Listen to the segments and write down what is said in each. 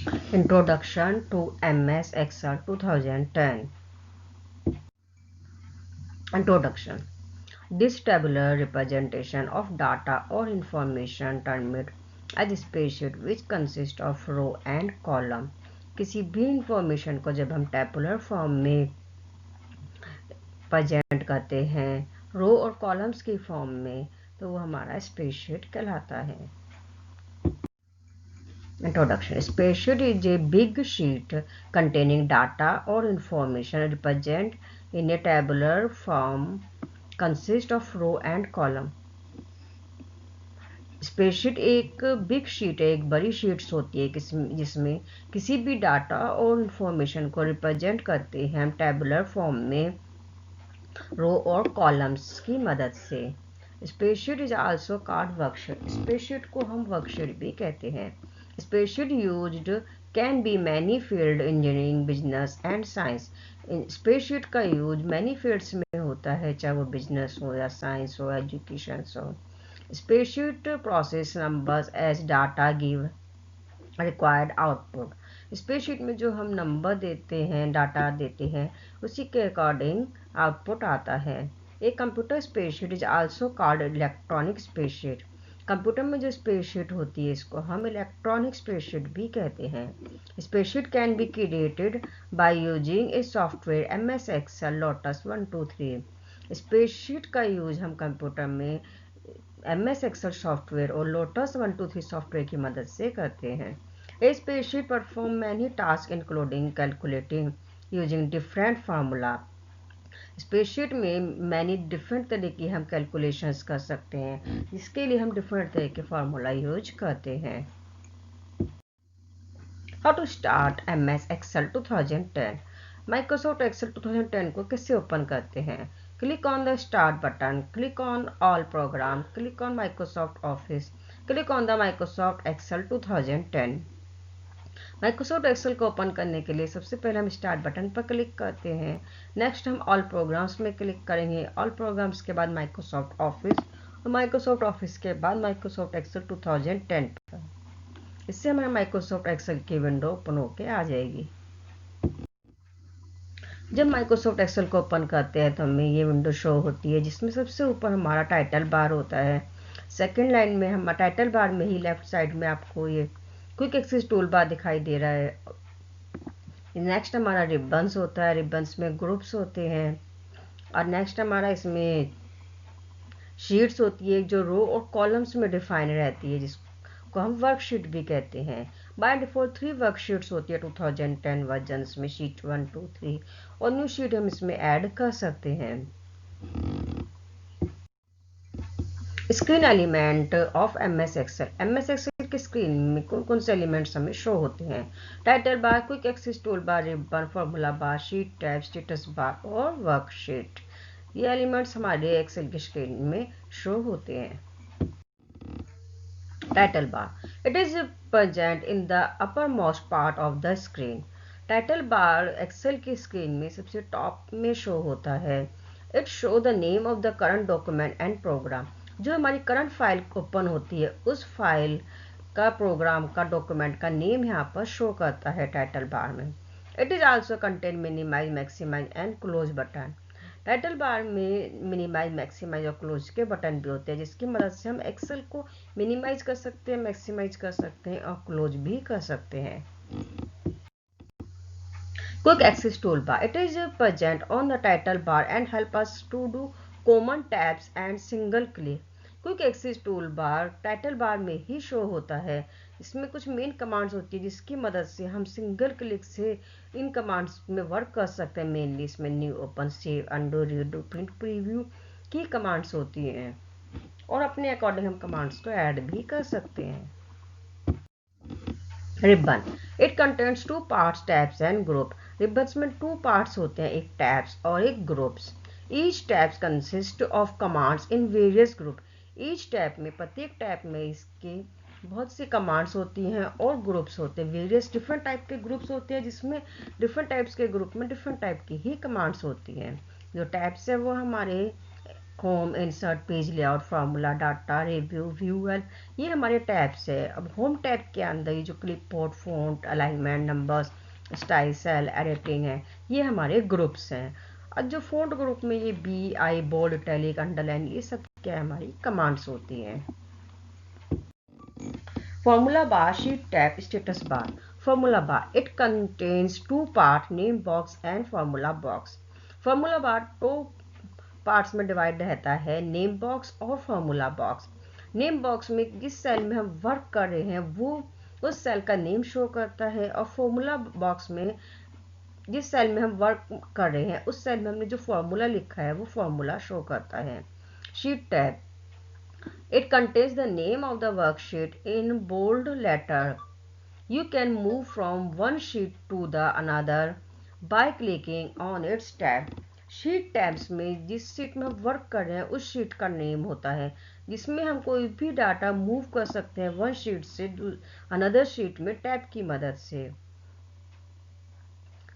Introduction to MS Excel 2010. Introduction. This tabular representation of data or information termed as spreadsheet which consists of row and column. किसी भी information को जब हम tabular form में present करते हैं रो और कॉलम्स की फॉर्म में, तो वो हमारा स्प्रेडशीट कहलाता है. Introduction. Spreadsheet is a big sheet containing data or information represented in a tabular form, consists of row and column. Spreadsheet एक बिग शीट है, एक बड़ी शीट्स होती है जिसमें किसी भी डाटा और इंफॉर्मेशन को रिप्रेजेंट करते हैं हम टेबुलर फॉर्म में रो और कॉलम्स की मदद से. Spreadsheet is also called worksheet. Spreadsheet को हम वर्कशीट भी कहते हैं. Spreadsheet used can be many field engineering business and science. Spreadsheet का यूज मैनी फील्ड्स में होता है, चाहे वो बिजनेस हो या साइंस हो, एजुकेशन हो. Spreadsheet process numbers as data give required output. Spreadsheet में जो हम नंबर देते हैं, डाटा देते हैं, उसी के अकॉर्डिंग आउटपुट आता है. एक computer spreadsheet is also called electronic spreadsheet. Computer में जो स्प्रेडशीट होती है इसको हम इलेक्ट्रॉनिक स्प्रेडशीट भी कहते हैं. Spreadsheet can be created by using a software MS Excel Lotus 123. Spreadsheet का यूज हम कंप्यूटर में MS Excel सॉफ्टवेयर और Lotus 123 सॉफ्टवेयर की मदद से करते हैं. A spreadsheet perform many tasks including calculating using different formula. Spreadsheet में मैनी डिफरेंट तरह की हम कैलकुलेशंस कर सकते हैं, जिसके लिए हम डिफरेंट तरह के फार्मूला यूज करते हैं. How to start MS Excel 2010. Microsoft Excel 2010 को कैसे ओपन करते हैं. Click on the Start button, click on All Program, click on Microsoft Office, click on the Microsoft Excel 2010. Microsoft Excel को open करने के लिए सबसे पहले हम स्टार्ट बटन पर क्लिक करते हैं. नेक्स्ट हम ऑल प्रोग्राम्स में क्लिक करेंगे. ऑल प्रोग्राम्स के बाद माइक्रोसॉफ्ट ऑफिस और माइक्रोसॉफ्ट ऑफिस के बाद माइक्रोसॉफ्ट एक्सेल 2010 पर. इससे हमारा माइक्रोसॉफ्ट एक्सेल की विंडो ओपन होके आ जाएगी. जब माइक्रोसॉफ्ट एक्सेल को ओपन करते हैं तो हमें ये विंडो शो होती है, जिसमें सबसे ऊपर हमारा टाइटल बार होता है. सेकंड लाइन में हम टाइटल बार में ही लेफ्ट साइड में आपको ये क्विक एक्सेस टूल बार दिखाई दे रहा है. नेक्स्ट हमारा रिबन्स होता है. रिबन्स में ग्रुप्स होते हैं. और नेक्स्ट हमारा इसमें शीट्स होती है जो रो और कॉलम्स में डिफाइन रहती है, जिसको हम वर्कशीट भी कहते हैं. बाय डिफॉल्ट 3 वर्कशीट्स होती है 2010 वर्जन्स में, शीट 1, 2, 3 और न्यू शीट हम इसमें ऐड कर सकते हैं. Screen element of MS Excel. MS Excel की स्क्रीन में कौन कौन से एलिमेंट्स हमें शो होते हैं. Title bar, quick access tool bar, ribbon, formula bar, sheet tab, status bar और वर्कशीट. ये एलिमेंट्स हमारे एक्सेल की स्क्रीन में शो होते हैं. Title bar. It is present in the upper most part of the screen. Title bar Excel की screen में सबसे टॉप में शो होता है. It show the name of the current document and program. जो हमारी करंट फाइल ओपन होती है उस फाइल का, प्रोग्राम का, डॉक्यूमेंट का नेम यहाँ पर शो करता है टाइटल बार में. It is also contain minimise, maximise and close button. Title bar में मिनिमाइज, मैक्सिमाइज और क्लोज के बटन भी होते हैं, जिसकी मदद से हम एक्सेल को मिनिमाइज कर सकते हैं, मैक्सिमाइज कर सकते हैं और क्लोज भी कर सकते हैं. Quick access toolbar. It is present on the title bar and help us to do common tabs and single click. Quick access tool bar title bar में ही शो होता है. इसमें कुछ मेन कमांड्स होती है जिसकी मदद से हम सिंगल क्लिक से इन कमांड्स में वर्क कर सकते हैं. मेनली इसमें new, open, save, undo, redo, print, preview की कमांड्स होती हैं और अपने अकॉर्डिंग हम कमांड्स को ऐड भी कर सकते हैं. Ribbon. It contains 2 parts, tabs and group. Ribbons में 2 पार्ट्स होते हैं, एक टैब्स और एक groups. Each tabs consist of commands in various group. Each tab में, प्रत्येक टैब में इसके बहुत सी कमांड्स होती हैं और ग्रुप्स होते हैं. वेरियस डिफरेंट टाइप के ग्रुप्स होते हैं, जिसमें डिफरेंट टाइप्स के ग्रुप में डिफरेंट टाइप की ही कमांड्स होती हैं. जो टैब्स है वो हमारे home, insert, page layout, formula, data, review, viewer, ये हमारे टैब्स है। अब होम टैब के अंदर ये जो clipboard, font, alignment, numbers, style, cell, editing है, ये हमारे ग्रुप्स हैं। और जो फ़ॉन्ट ग्रुप में ये बी, आई, बोल्ड, इटैलिक, अंडरलाइन, ये सब क्या हमारी कमांड्स होती हैं। Formula bar, sheet tab, status bar. Formula bar, it contains two parts, name box and formula box. Formula bar दो पार्ट्स में डिवाइड रहता है, नेम बॉक्स और फॉर्मूला बॉक्स। नेम बॉक्स में जिस सेल में हम वर्क कर रहे हैं वो उस सेल का नेम शो करता है, और फॉर्मूला बॉक्स में जिस सेल में हम वर्क कर रहे हैं उस सेल में हमने जो फॉर्मूला लिखा है वो फॉर्मूला शो करता है। Sheet tab, it contains the name of the worksheet in bold letter. You can move from one sheet to the another by clicking on its tab. Sheet tabs में जिस sheet में हम work कर रहे हैं उस शीट का name होता है, जिसमें हम कोई भी डाटा मूव कर सकते हैं वन शीट से अनदर शीट में टैब की मदद से।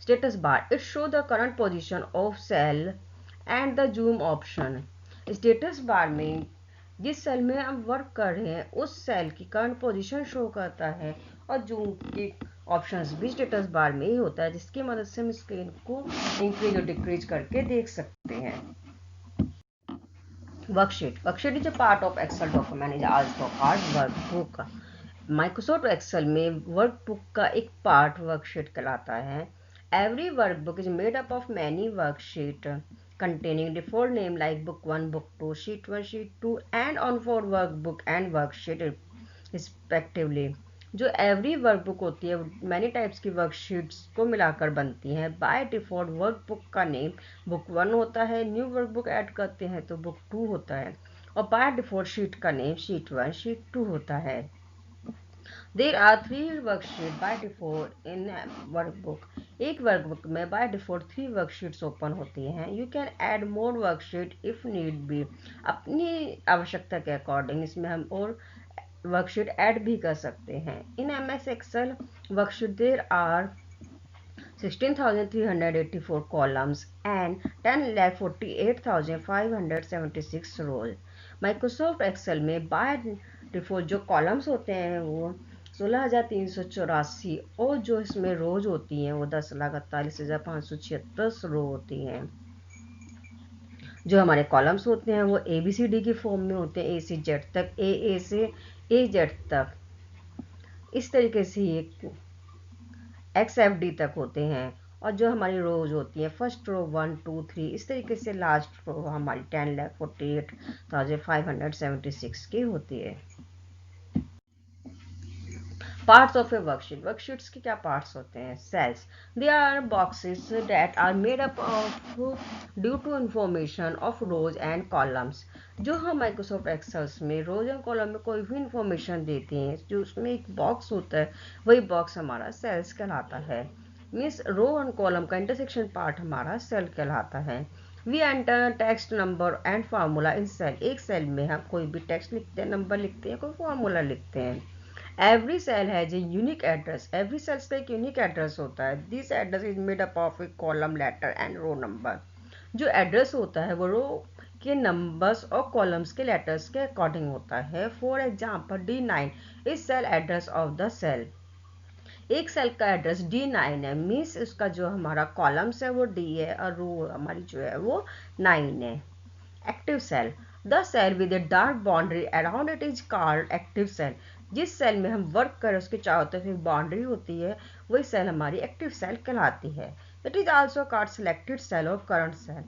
Status bar, it show the current position of cell and the zoom option. Status bar में जिस सेल में हम वर्क कर रहे हैं उस सेल की करंट पोजीशन शो करता है, और जूम की ऑप्शंस भी स्टेटस बार में ही होता है, जिसकी मदद से हम स्क्रीन को इंक्रीज और डिक्रीज करके देख सकते हैं। Worksheet is a part of Excel document, is also called workbook. Microsoft Excel में वर्कबुक का एक पार्ट वर्कशीट कहलाता है। Every workbook is made up of many worksheet containing default name like book 1, book 2, sheet 1, sheet 2 and on for workbook and worksheet respectively। जो every workbook होती है many types की worksheets को मिलाकर बनती हैं। बाय डिफॉल्ट वर्कबुक का name book 1 होता है, न्यू वर्कबुक ऐड करते हैं तो बुक 2 होता है, और बाय डिफॉल्ट शीट का नेम शीट 1, शीट 2 होता है। There are 3 worksheets by default in workbook। एक वर्कबुक में बाय डिफॉल्ट 3 वर्कशीट्स ओपन होती हैं। You can add more worksheet if need be. अपनी आवश्यकता के अकॉर्डिंग इसमें हम और वर्कशीट ऐड भी कर सकते हैं। In MS Excel worksheet there are 16,384 columns and 10,48,576 rows। Microsoft Excel में बाय डिफॉल्ट जो कॉलम्स होते हैं वो 16,384, और जो इसमें रोज होती हैं वो 10,48,576 रो होती हैं। जो हमारे कॉलम्स होते हैं वो ABCD की फॉर्म में होते हैं, A से Z तक, AA से AZ तक, इस तरीके से ये XFD तक होते हैं। और जो हमारी रोज होती हैं फर्स्ट रो 1 2 3, इस तरीके से लास्ट रो हमारी 10,48,576 की होती है। Parts of a worksheet, worksheets के क्या पार्ट्स होते हैं? Cells, they are boxes that are made up of due to information of rows and columns. जो हम माइक्रोसॉफ्ट एक्सेल्स में रोज एंड कॉलम में कोई भी इंफॉर्मेशन देते हैं, जो उसमें एक बॉक्स होता है वही बॉक्स हमारा सेल्स कहलाता है। मीन्स रो एंड कॉलम का इंटरसेक्शन पार्ट हमारा सेल कहलाता है। We enter text, number and formula in cell. एक सेल में हम कोई भी टेक्स्ट लिखते हैं, नंबर लिखते हैं, कोई फार्मूला लिखते हैं। Every cell has a unique address. Every cells का एक यूनिक एड्रेस होता है। This address is made up of a column, letter and row number. जो एड्रेस होता है वो रो के नंबर्स और कॉलम्स के लेटर्स के अकॉर्डिंग होता है। For example D9 is cell address of the cell. एक सेल का एड्रेस D9 है, मीन्स उसका जो हमारा कॉलम्स है वो D है और रो हमारी जो है वो 9 है। Active cell, the cell with a dark boundary around it is called active cell. जिस सेल में हम वर्क करें उसके चारों तरफ एक बाउंड्री होती है, वही सेल हमारी एक्टिव सेल कहलाती है। It is also called selected cell और करंट सेल।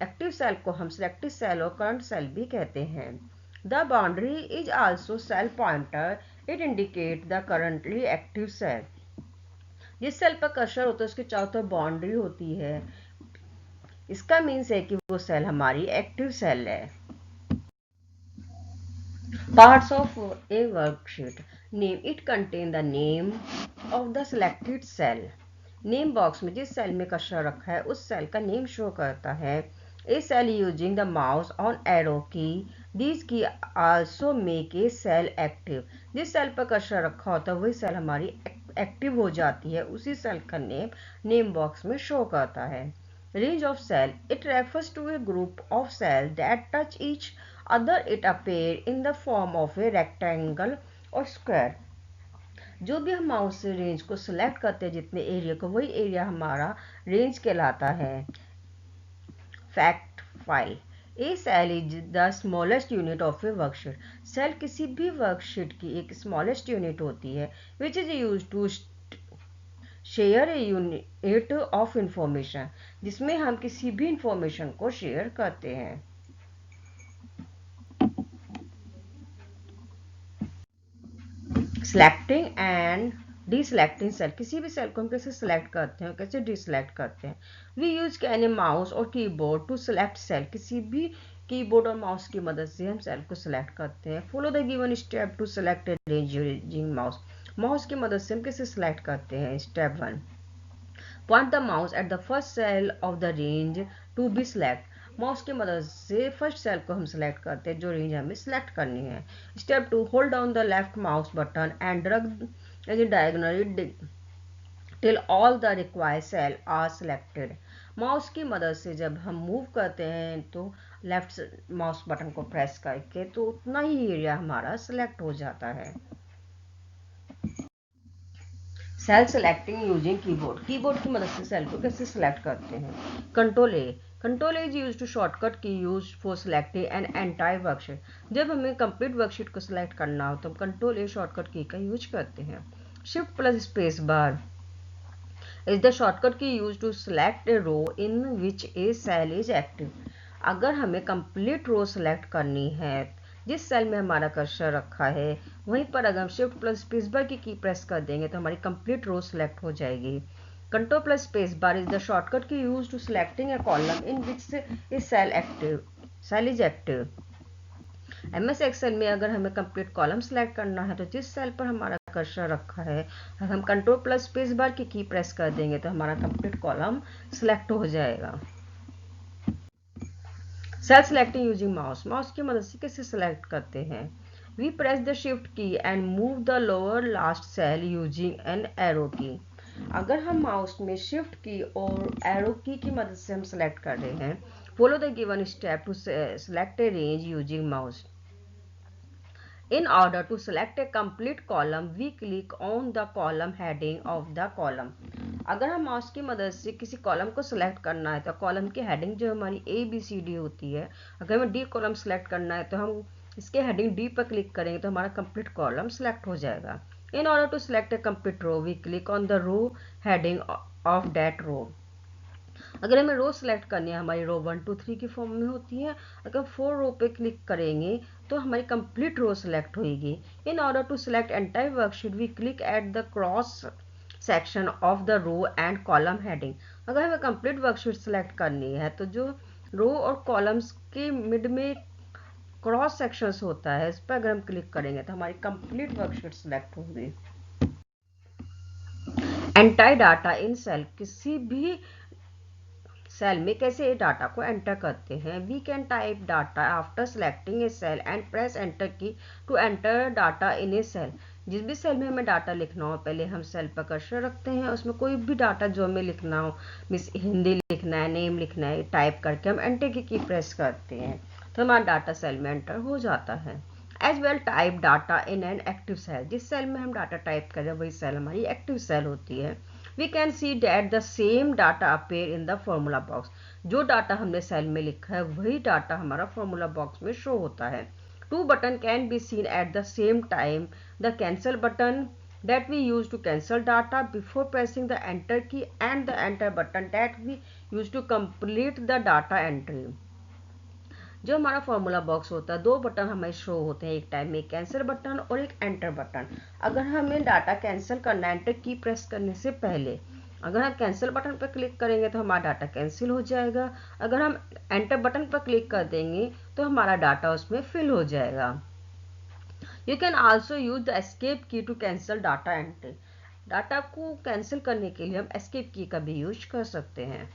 एक्टिव सेल को हम सिलेक्टेड सेल और करंट सेल भी कहते हैं। The boundary is also cell pointer, it indicate the currently active cell. जिस सेल पर कर्सर होता है उसके चारों तरफ बाउंड्री होती है, इसका मीन्स है कि वो सेल हमारी एक्टिव सेल है। Parts of a worksheet. Name, it contain the name of the selected cell। Name box में जिस सेल में कर्सर रखा है उस सेल का नेम शो करता है। A cell using the mouse on arrow key, this key also make a cell active. जिस सेल पर कर्सर रखा होता है वही सेल हमारी एक्टिव हो जाती है, उसी सेल का नेम नेम बॉक्स में शो करता है। Range of cell. It refers to a group of cells that touch each other. It appear in the form of a rectangle or square. जो भी हम माउस से रेंज को select करते हैं, जितने एरिया को, वही एरिया हमारा रेंज कहलाता है. Fact file. A cell is the smallest unit of a worksheet. Cell किसी भी वर्कशीट की एक स्मॉलेस्ट यूनिट होती है which is use to share a unit of information, जिसमें हम किसी भी इंफॉर्मेशन को शेयर करते हैं. Selecting and deselecting cell. किसी भी सेल को हम कैसे सिलेक्ट करते हैं और कैसे डीसिलेक्ट करते हैं. We use can a mouse और कीबोर्ड टू सिलेक्ट सेल. किसी भी कीबोर्ड और माउस की मदद से हम सेल को सिलेक्ट करते हैं. Follow the given step to select a range using mouse. Mouse की मदद से हम कैसे सिलेक्ट करते हैं. Step 1. Point the mouse at the first cell of the range to be select. Mouse की मदद से फर्स्ट सेल को हम सिलेक्ट करते हैं जो रेंज हमें सिलेक्ट करनी है. Step 2. Hold down the left mouse button and drag diagonally till all the required cell are selected. Mouse की मदद से जब हम मूव करते हैं तो लेफ्ट माउस बटन को प्रेस करके तो उतना ही एरिया हमारा सिलेक्ट हो जाता है. Cell selecting using keyboard. Keyboard की मदद से सेल को कैसे सिलेक्ट करते हैं. Control A. Control A is use to shortcut key use for selecting an entire worksheet. जब हमें कंप्लीट वर्कशीट को सिलेक्ट करना हो तो हम कंट्रोल ए शॉर्टकट की का यूज करते हैं. Shift plus space bar is the shortcut key use to select a row in which a cell is active. अगर हमें कंप्लीट रो सिलेक्ट करनी है, जिस सेल में हमारा कर्सर रखा है वहीं पर अगर हम शिफ्ट प्लस स्पेस बार की प्रेस कर देंगे तो हमारी कंप्लीट रो सिलेक्ट हो जाएगी. Control plus space bar is the shortcut key use to selecting a column in which a cell is active. MS Excel में अगर हमें कंप्लीट कॉलम सिलेक्ट करना है तो जिस सेल पर हमारा कर्सर रखा है हम कंट्रोल प्लस स्पेस बार की प्रेस कर देंगे तो हमारा कंप्लीट कॉलम सिलेक्ट हो जाएगा. Cell selecting using mouse. Mouse की मदद से कैसे सिलेक्ट करते हैं. We press the shift key and move the lower last cell using an arrow key. अगर हम माउस में शिफ्ट की और एरो की मदद से हम सिलेक्ट कर रहे हैं. Follow the given step to select a range using mouse. In order to select a complete column, we click on the column heading of the column. अगर हम माउस की मदद से किसी कॉलम को सिलेक्ट करना है तो कॉलम की हेडिंग जो हमारी ABCD होती है, अगर हमें D कॉलम सिलेक्ट करना है तो हम इसके हेडिंग D पर क्लिक करेंगे तो हमारा कंप्लीट कॉलम सिलेक्ट हो जाएगा. In order to select a complete row, we click on the row heading of that row. अगर हमें रो सिलेक्ट करनी है, हमारी रो 1 2 3 की फॉर्म में होती है. अगर 4 रो पे क्लिक करेंगे तो हमारी कंप्लीट रो सिलेक्ट होगी. In order to select entire worksheet we click at the cross section of the row and column heading. अगर हमें कंप्लीट वर्कशीट सिलेक्ट करनी है तो जो रो और कॉलम्स के मिड में क्रॉस सेक्शंस होता है इस पर अगर हम क्लिक करेंगे तो हमारी कंप्लीट वर्कशीट सिलेक्ट होगी. Entire data in cell. किसी भी सेल में कैसे डाटा को एंटर करते हैं. We can type data after selecting a cell and press enter key to enter data in a cell. जिस भी सेल में हमें डाटा लिखना हो पहले हम सेल पर कर्सर रखते हैं, उसमें कोई भी डाटा जो हमें लिखना हो, मिस हिंदी लिखना है, नेम लिखना है, टाइप करके हम एंटर की प्रेस करते हैं तो हमारा डाटा सेल में एंटर हो जाता है. As well type data in an active cell. जिस सेल में हम डाटा टाइप करें वही सेल हमारी एक्टिव सेल होती है. We can see that the same data appear in the formula box. जो डाटा हमने सेल में लिखा है वही डाटा हमारा फॉर्मूला बॉक्स में शो होता है. Two buttons can be seen at the same time. The cancel button that we use to cancel data before pressing the enter key and the enter button that we use to complete the data entry. जो हमारा formula box होता है, दो button हमें show होते हैं एक time में, एक कैंसिल बटन और एक एंटर बटन. अगर हमें डाटा कैंसिल करना है एंटर की प्रेस करने से पहले, अगर हम कैंसिल बटन पर क्लिक करेंगे तो हमारा डाटा कैंसिल हो जाएगा. अगर हम एंटर बटन पर क्लिक कर देंगे तो हमारा डाटा उसमें फिल हो जाएगा. You can also use the escape key to cancel data entry. Data को कैंसिल करने के लिए हम एस्केप की का भी यूज कर सकते हैं.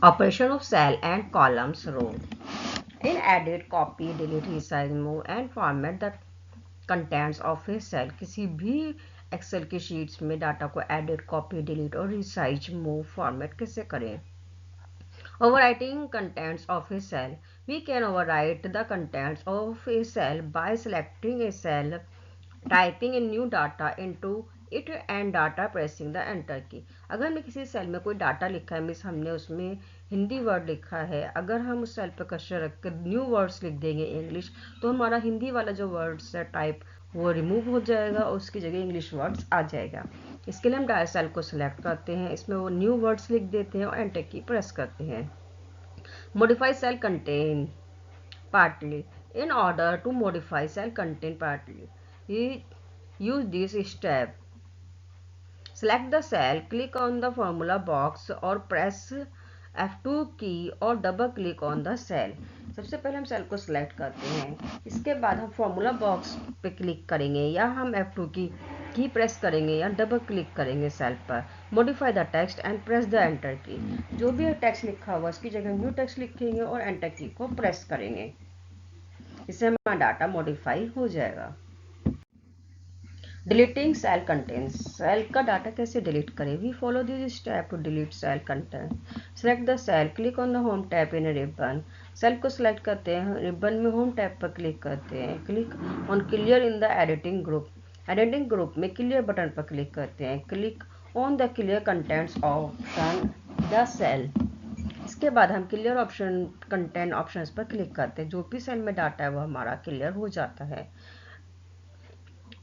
Operation of cell and columns row. In edit, copy, delete, resize, move and format the contents of a cell. किसी भी एक्सेल की शीट्स में डाटा को एडिट, कॉपी, डिलीट और रिसाइज, मूव, फॉर्मेट कैसे करें। Overwriting contents of a cell. We can overwrite the contents of a cell by selecting a cell, typing in new data into it and data pressing the enter की। अगर हमने किसी cell में कोई data लिखा है, मीन्स हमने उसमें हिंदी वर्ड लिखा है, अगर हम उस सेल पर कर्सर रख कर न्यू वर्ड्स लिख देंगे इंग्लिश, तो हमारा हिंदी वाला जो वर्ड्स है टाइप वो रिमूव हो जाएगा और उसकी जगह इंग्लिश वर्ड्स आ जाएगा। इसके लिए हम डाटा सेल को सिलेक्ट करते हैं, इसमें वो न्यू वर्ड्स लिख देते हैं और एंटर की प्रेस करते हैं। Modify cell content partly. In order to modify cell content partly, use this step. Select the cell, click on the formula box और press F2 की और double click on the cell. सबसे पहले हम cell को select करते हैं, इसके बाद हम फॉर्मूला बॉक्स पे क्लिक करेंगे या हम F2 की प्रेस करेंगे या डबल क्लिक करेंगे सेल पर। Modify the text and press the enter की। जो भी टेक्स्ट लिखा हुआ उसकी जगह न्यू टेक्स्ट लिखेंगे और एंटर की को प्रेस करेंगे, इससे हमारा डाटा मॉडिफाई हो जाएगा। Deleting cell contents. सेल का डाटा कैसे डिलीट करें। We follow this step to delete cell content. Select the cell, click on the home tab in ribbon. Cell को सिलेक्ट करते हैं, रिबन में होम टैब पर क्लिक करते हैं, click on clear in the editing group. Editing group में clear button पर click करते हैं, click on the clear contents option the cell. इसके बाद हम क्लियर ऑप्शन कंटेंट ऑप्शंस पर क्लिक करते हैं, जो भी सेल में डाटा है वो हमारा क्लियर हो जाता है।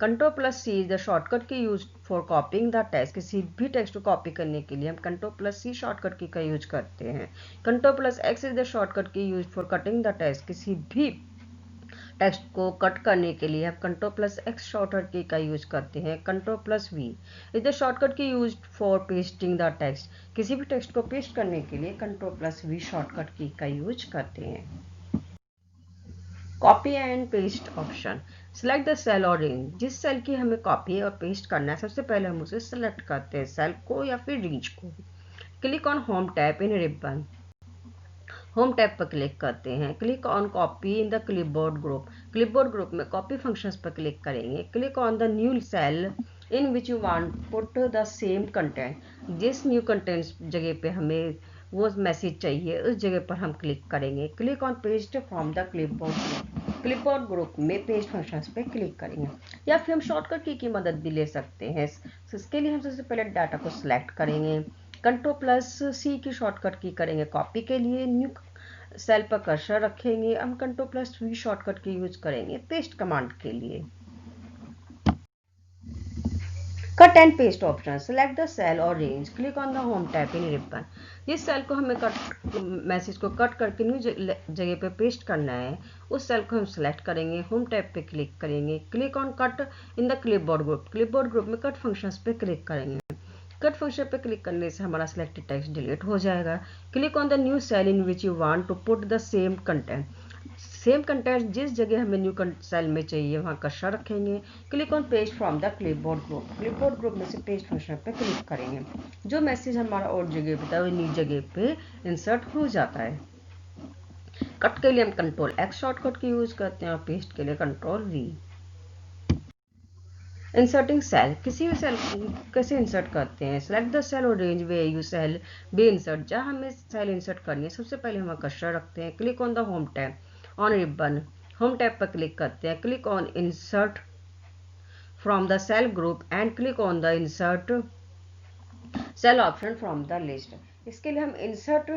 Ctrl+C is the shortcut key use for copying the text. किसी भी टेक्स्ट को कॉपी करने के लिए हम Ctrl+C शॉर्टकट की का यूज करते हैं। Ctrl+X is the shortcut key use for cutting the text. किसी भी टेक्स्ट को कट करने के लिए हम Ctrl+X शॉर्टकट की का यूज करते हैं। Ctrl+V is the shortcut key use for pasting the text. किसी भी टेक्स्ट को पेस्ट करने के लिए Ctrl+V शॉर्टकट की का यूज करते हैं। Copy and paste option. Select the cell और रेंज। जिस सेल की हमें कॉपी और पेस्ट करना है, सबसे पहले हम उसे सिलेक्ट करते हैं, सेल को या फिर रेंज को। Click on home tab in ribbon. Home tab पर क्लिक करते हैं, click on copy in the clipboard group. Clipboard group में कॉपी फंक्शंस पर क्लिक करेंगे, click on the new cell in which you want put the same content. जिस new content जगह पे हमें वो मैसेज चाहिए उस जगह पर हम क्लिक करेंगे, click on paste from the clipboard group. Clipboard group में पेस्ट फंक्शंस पे क्लिक करेंगे, या फिर हम शॉर्टकट की मदद भी ले सकते हैं। इसके लिए हम सबसे पहले डाटा को सिलेक्ट करेंगे, Ctrl+C की शॉर्टकट की करेंगे कॉपी के लिए, न्यू सेल पर कर्सर रखेंगे, हम Ctrl+V शॉर्टकट की यूज करेंगे पेस्ट कमांड के लिए। Cut and paste option. Select the cell और range, click on the home tab in ribbon. जिस सेल को हमें मैसेज को कट करके न्यू जगह पे पेस्ट करना है, उस सेल को हम सेलेक्ट करेंगे, होम टैब पे क्लिक करेंगे, click on cut in the clipboard group. Clipboard group में कट फंक्शंस पे क्लिक करेंगे। कट फंक्शन पे क्लिक करने से हमारा सिलेक्टेड टेक्स्ट डिलीट हो जाएगा। Click on the new cell in which you want to put the same content. Same content जिस जगह हमें न्यू सेल में चाहिए वहां कर्सर रखेंगे, click on paste from the clipboard group. Clipboard group में से पेस्ट फंक्शन पे क्लिक करेंगे, जो मैसेज हमारा और जगह पे था वो न्यू जगह पे इंसर्ट हो जाता है। कट के लिए हम Ctrl+X शॉर्टकट की यूज करते हैं और पेस्ट के लिए Ctrl+V। Inserting cell. किसी भी सेल कैसे इंसर्ट करते हैं। सेलेक्ट द सेल और range where you shall be insert. जहाँ हमें सेल इंसर्ट करनी है, सबसे पहले हम कर्सर रखते हैं, click on the home tab on ribbon. Home tab पर क्लिक करते हैं, click on insert from the cell group and click on the insert cell option from the list. इसके लिए हम इंसर्ट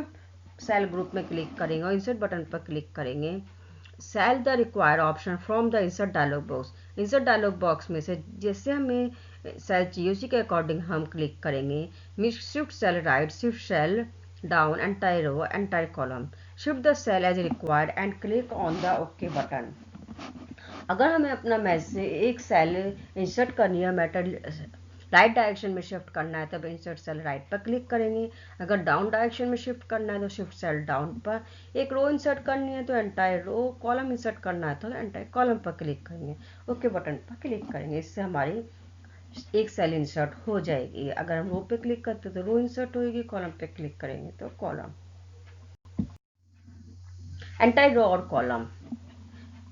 सेल ग्रुप में click करेंगे और insert button पर क्लिक करेंगे। Select the required option from the insert dialog box. Insert dialog box में से जैसे हमें सेल चाहिए उसी के अकॉर्डिंग हम क्लिक करेंगे। Shift cell right, shift cell down, entire row, entire column. Shift the cell as required and click on the okay button. अगर हमें अपना मैसेज एक सेल इंसर्ट करनी है, मैटर राइट डायरेक्शन में शिफ्ट करना है, तब इंसर्ट सेल राइट पर क्लिक करेंगे। अगर डाउन डायरेक्शन में शिफ्ट करना है तो शिफ्ट सेल डाउन पर। एक रो इंसर्ट करनी है तो एंटायर रो, कॉलम इंसर्ट करना है तो एंटायर कॉलम पर क्लिक करेंगे, ओके बटन पर क्लिक करेंगे। इससे हमारी एक सेल इंसर्ट हो जाएगी। अगर हम रो पे क्लिक करते तो रो इंसर्ट होगी, कॉलम पे क्लिक करेंगे तो कॉलम। एंटायर रो और कॉलम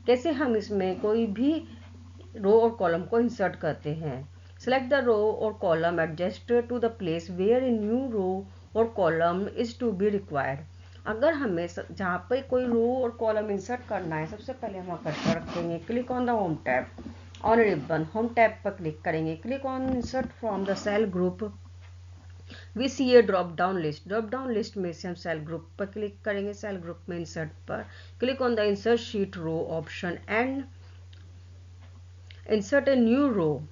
कैसे हम इसमें कोई भी रो और कॉलम को इंसर्ट करते हैं। Select the row or column adjust to the place where a new row or column is to be required. अगर हमें जहाँ पे कोई रो और कॉलम इंसर्ट करना है, सबसे पहले हम कर्सर रखेंगे, click on the home tab, on ribbon home tab पर क्लिक करेंगे, click on insert from the cell group, we see a drop down list में से हम सेल ग्रुप पर क्लिक करेंगे, सेल ग्रुप में इंसर्ट पर click on the insert sheet row option and insert a new row.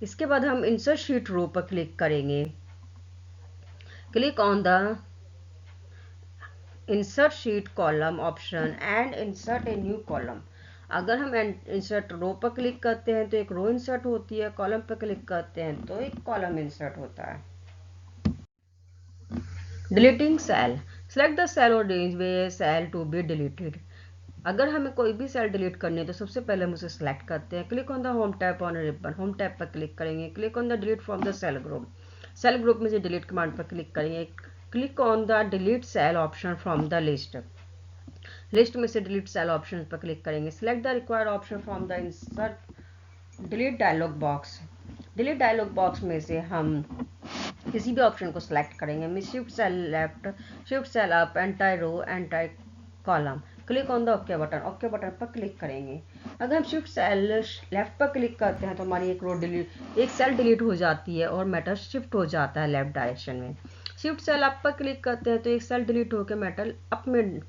इसके बाद हम इंसर्ट शीट रो पर क्लिक करेंगे, click on the insert sheet column option and insert a new column. अगर हम insert रो पर क्लिक करते हैं तो एक रो इंसर्ट होती है, कॉलम पर क्लिक करते हैं तो एक कॉलम इंसर्ट होता है। Deleting cell, select the cell और range way cell to be deleted. अगर हमें कोई भी सेल डिलीट करनी है तो सबसे पहले हम उसे सेलेक्ट करते हैं, click on the home tab on ribbon, home tab पर क्लिक करेंगे, click on the delete from the cell group, cell group में से डिलीट कमांड पर क्लिक करेंगे, click on the delete cell option from the list में से delete cell option पर click करेंगे, select the required option from the insert delete dialog box, delete dialog box में से हम किसी भी ऑप्शन को सिलेक्ट करेंगे, shift cell left, shift cell up, entire row, entire column, click on the okay button पर click करेंगे। अगर हम शिफ्ट सेल लेफ्ट पर क्लिक करते हैं तो हमारी एक सेल डिलीट हो जाती है और मैटर शिफ्ट हो जाता है लेफ्ट डायरेक्शन में। शिफ्ट सेल अप पर क्लिक करते हैं तो एक सेल डिलीट होकर मैटर अप में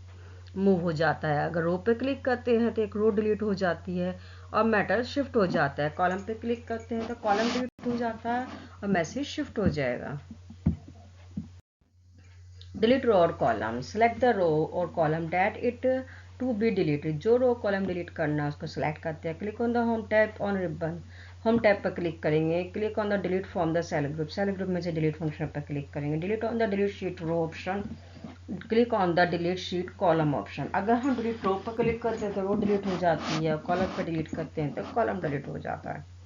मूव हो जाता है। अगर रो पे क्लिक करते हैं तो एक रो डिलीट हो जाती है और मैटर शिफ्ट हो जाता है। कॉलम पे क्लिक करते हैं तो कॉलम डिलीट हो जाता है और मैसेज शिफ्ट हो जाएगा। डिलीट रो और कॉलम, सेलेक्ट द रो और column date it to be deleted. जो रो कॉलम डिलीट करना है उसको सिलेक्ट करते हैं, click on the home tab on ribbon, home tab पर क्लिक करेंगे, click on the delete from the cell group में से डिलीट फंक्शन पर क्लिक करेंगे, delete on the delete sheet row option, click on the delete sheet column option. अगर हम delete रो पर click करते हैं तो रो डिलीट हो जाती है, कॉलम पर डिलीट करते हैं तो कॉलम डिलीट हो जाता है।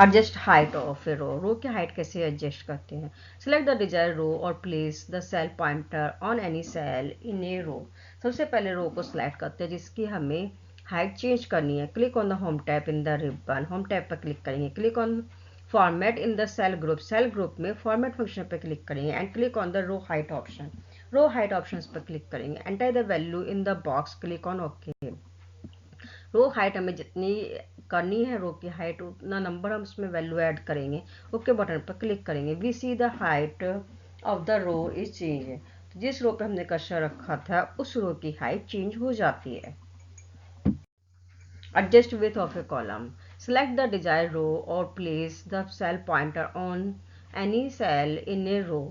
एडजस्ट हाइट ऑफ ए रो की हाइट कैसे एडजस्ट करते हैं, सिलेक्ट द डिजायर रो और place the cell pointer on any cell in a row. सबसे पहले रो को सिलेक्ट करते हैं जिसकी हमें हाइट चेंज करनी है, click on the home tab in the ribbon, home tab पर क्लिक करेंगे, click on format in the cell group में फॉर्मेट फंक्शन पर क्लिक करेंगे and click on the row height option, row height option पर click करेंगे, enter the value in the box, click on OK. Row height हमें जितनी करनी है रो की हाइट उतना नंबर हम उसमें वैल्यू ऐड करेंगे, ओके बटन पर क्लिक करेंगे। We see the height of the row is change, तो जिस रो पे हमने कर्सर रखा था उस रो की हाइट चेंज हो जाती है। Adjust width of a column, select the desire row और place the cell pointer on any cell in a row.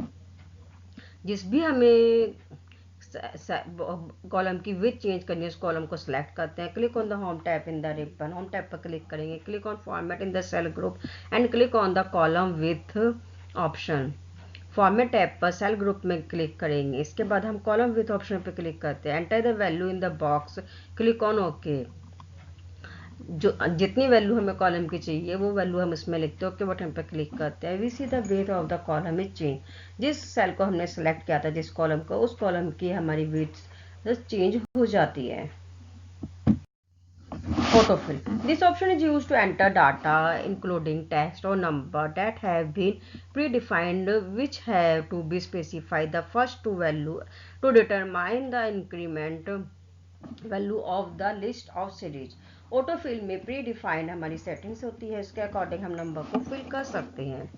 जिस भी हमें कॉलम की विड्थ चेंज करनी है उस कॉलम को सिलेक्ट करते हैं, click on the home tab in the ribbon, home tab पर क्लिक करेंगे, click on format in the cell group and click on the column width option. Format tab पर cell group में click करेंगे, इसके बाद हम कॉलम विथ ऑप्शन पर click करते हैं, enter the value in the box, click on OK. जो जितनी वैल्यू हमें कॉलम की चाहिए वो वैल्यू हम इसमें लिखते हैं, ओके बटन पर क्लिक करते हैं। We see the weight of the column is change, जिस सेल को हमने सेलेक्ट किया था जिस कॉलम को, उस कॉलम की हमारी वेट चेंज हो जाती है। Autofill, this option is used to enter data including text or number that have been predefined which have to be specified the first two value to determine the increment value of the list of series. Autofill में pre defined हमारी settings होती है, इसके according हम number को fill कर सकते हैं।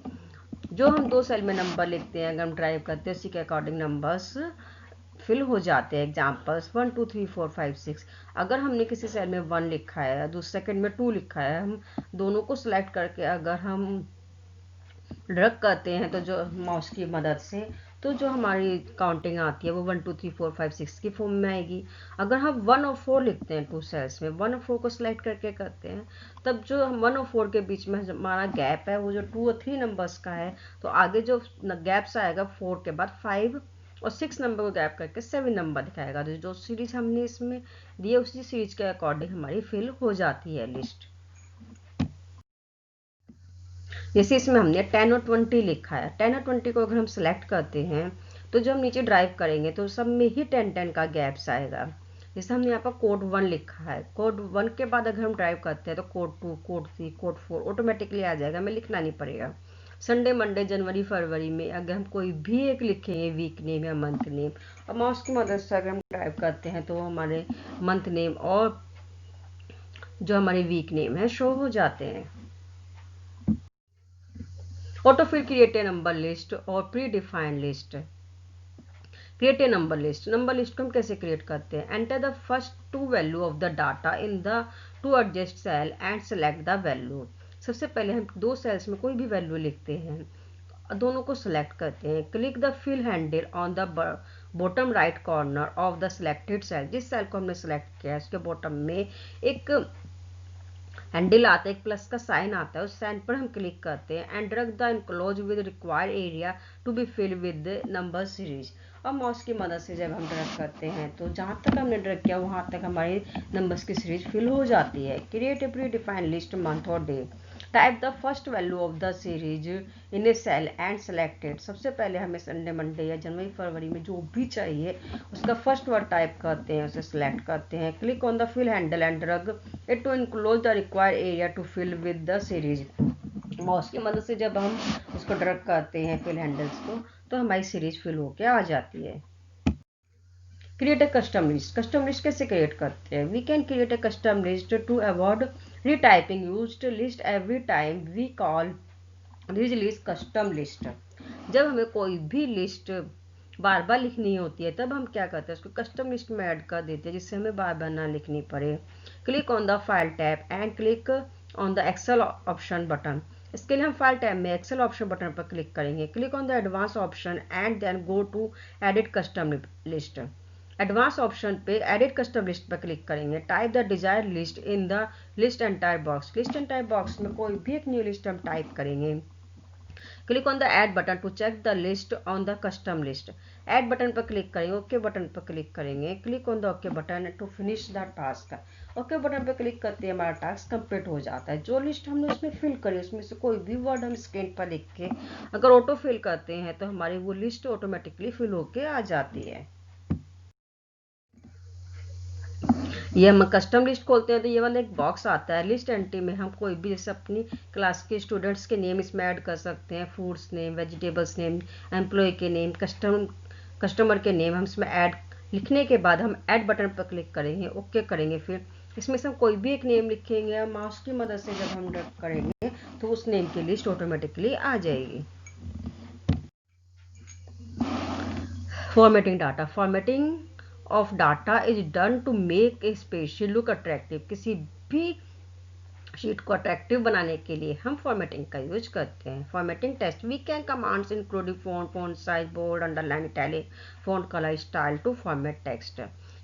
जो हम दो सेल में नंबर लिखते हैं अगर हम ड्राइव करते हैं उसी के अकॉर्डिंग नंबर्स फिल हो जाते हैं। एग्जाम्पल्स 1 2 3 4 5 6। अगर हमने किसी सेल में 1 लिखा है, दूसरे सेकंड में 2 लिखा है, हम दोनों को सिलेक्ट करके अगर हम ड्रग करते हैं तो जो माउस की मदद से, तो जो हमारी काउंटिंग आती है वो 1 2 3 4 5 6 की फॉर्म में आएगी। अगर हम 1 और 4 लिखते हैं टू सेल्स में, 1 और 4 को सिलेक्ट करके करते हैं, तब जो हम 1 और 4 के बीच में हमारा गैप है वो जो 2 और 3 नंबर्स का है, तो आगे जो गैप्स आएगा 4 के बाद 5 और 6 नंबर को गैप करके 7 नंबर दिखाएगा। तो जो सीरीज हमने इसमें दी है उसी सीरीज के अकॉर्डिंग हमारी फिल हो जाती है लिस्ट। जैसे इसमें हमने 10 और 20 लिखा है, 10 और 20 को अगर हम सिलेक्ट करते हैं तो जो हम नीचे ड्राइव करेंगे तो सब में ही 10 10 का गैप्स आएगा। जैसे हमने यहाँ पर कोड 1 लिखा है, कोड 1 के बाद अगर हम ड्राइव करते हैं तो कोड 2, कोड 3, कोड 4 ऑटोमेटिकली आ जाएगा, हमें लिखना नहीं पड़ेगा। संडे, मंडे, जनवरी, फरवरी में अगर हम कोई भी एक लिखेंगे वीक नेम या मंथ नेम, और माउस की मदद से अगर हम ड्राइव करते हैं तो हमारे मंथ नेम और जो हमारे वीक नेम है शो हो जाते हैं। Auto fill create a number list और predefined list. Create a number list को हम कैसे क्रिएट करते हैं? Enter the first 2 value of the data in the 2 adjust cell and select the value. सबसे पहले हम 2 सेल्स में कोई भी वैल्यू लिखते हैं, दोनों को सिलेक्ट करते हैं। Click the fill handle on the bottom right corner of the selected cell. जिस सेल को हमने सेलेक्ट किया है उसके बॉटम में एक हैंडल आता है, एक प्लस का साइन आता है, उस साइन पर हम क्लिक करते हैं and drag the enclose with required area to be fill with number series. और माउस की मदद से जब हम ड्रैग करते हैं तो जहाँ तक हमने ड्रैग किया वहाँ तक हमारी नंबर्स की सीरीज फिल हो जाती है। Create a predefined list month और day. Type the first value of the series in a cell and selected. सबसे पहले हमें संडे, मंडे या जनवरी, फरवरी में जो भी चाहिए उसका फर्स्ट वर्ड टाइप करते हैं, उसे सिलेक्ट करते हैं। Click on the fill handle and drag it to enclose the required area to fill with the series. Mouse की मदद से जब हम उसको ड्रैग करते हैं फिल हैंडल्स को तो हमारी सीरीज फिल होके आ जाती है। Create a custom list. Custom list कैसे क्रिएट करते हैं? We can create a custom list to avoid retyping used list every time we call this list custom list. जब हमें कोई भी लिस्ट बार बार लिखनी होती है तब हम क्या करते हैं, उसको कस्टम लिस्ट में ऐड कर देते हैं जिससे हमें बार बार ना लिखनी पड़े। Click on the file tab and click on the Excel option button. इसके लिए हम फाइल टैब में एक्सेल ऑप्शन बटन पर क्लिक करेंगे। Click on the advance option and then go to edit custom list. Advance option पे edit custom list पर click करेंगे। Type the desired list in the list entire box. List entire box में कोई भी एक new list हम type करेंगे। Click on the add button to check the list on the custom list. Add button पर click करेंगे, OK button पर click करेंगे। Click on the okay button to finish the task. OK button पर click करते ही हमारा task complete हो जाता है। जो लिस्ट हमने उसमें फिल करी उसमें से कोई भी वर्ड हम स्क्रीन पर लिख के अगर ऑटो फिल करते हैं तो हमारी वो लिस्ट ऑटोमेटिकली फिल होके आ जाती है। ये हम कस्टम लिस्ट खोलते हैं तो ये वाला एक बॉक्स आता है। लिस्ट एंट्री में हम कोई भी जैसे अपनी क्लास के स्टूडेंट्स के नेम इसमें ऐड कर सकते हैं, foods name, vegetables name, employ के नेम, कस्टमर के नेम हम इसमें ऐड लिखने के बाद हम ऐड बटन पर क्लिक करेंगे, ओके करेंगे। फिर इसमें से हम कोई भी एक नेम लिखेंगे और माउस की मदद से जब हम ड्रैग करेंगे तो उस नेम की लिस्ट ऑटोमेटिकली आ जाएगी। Formatting data. Formatting of data is done to make a spreadsheet look attractive। किसी भी शीट को अट्रैक्टिव बनाने के लिए हम फॉर्मेटिंग का यूज करते हैं। Formatting test we can commands including font size, bold, underline, italic, font colour, style to format text.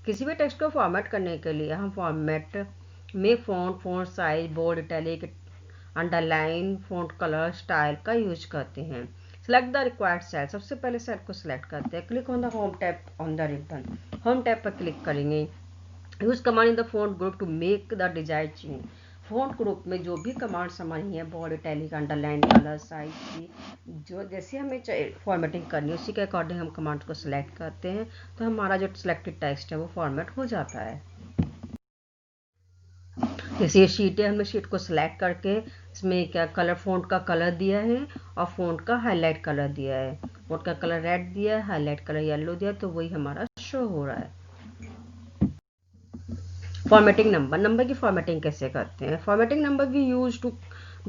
किसी भी टेक्स्ट को फॉर्मेट करने के लिए हम फॉर्मेट में font size, bold, italic, underline, font colour, style का यूज करते हैं। Select the required cell. सबसे पहले सेल को सिलेक्ट करते हैं। Click on the home tab on the ribbon. Home tab पर क्लिक करेंगे। Use command in the font group to make the desired change. Font group में जो भी कमांड्स हमारी हैं, bold, italic, underline, colour, size की जो जैसे हमें फॉर्मेटिंग करनी है उसी के अकॉर्डिंग हम कमांड्स को सिलेक्ट करते हैं तो हमारा जो सिलेक्टेड टेक्स्ट है वो फॉर्मेट हो जाता है। जैसे ये शीट है, हमने शीट को सिलेक्ट करके इसमें क्या कलर, फॉन्ट का कलर दिया है और फॉन्ट का हाईलाइट कलर दिया है। फॉन्ट का कलर रेड दिया है, हाईलाइट कलर येलो दिया, तो वही हमारा शो हो रहा है। फॉर्मेटिंग नंबर की फॉर्मेटिंग कैसे करते हैं? Formatting number we use to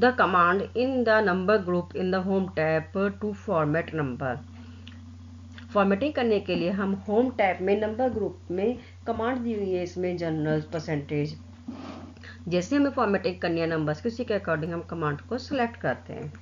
the command in the number group in the home tab to format number. Formatting करने के लिए हम होम टैब में नंबर ग्रुप में कमांड दी हुई है, इसमें जनरल, परसेंटेज। जैसे हमें फॉर्मेटिंग करनी है नंबर्स की उसी के अकॉर्डिंग हम कमांड को सिलेक्ट करते हैं।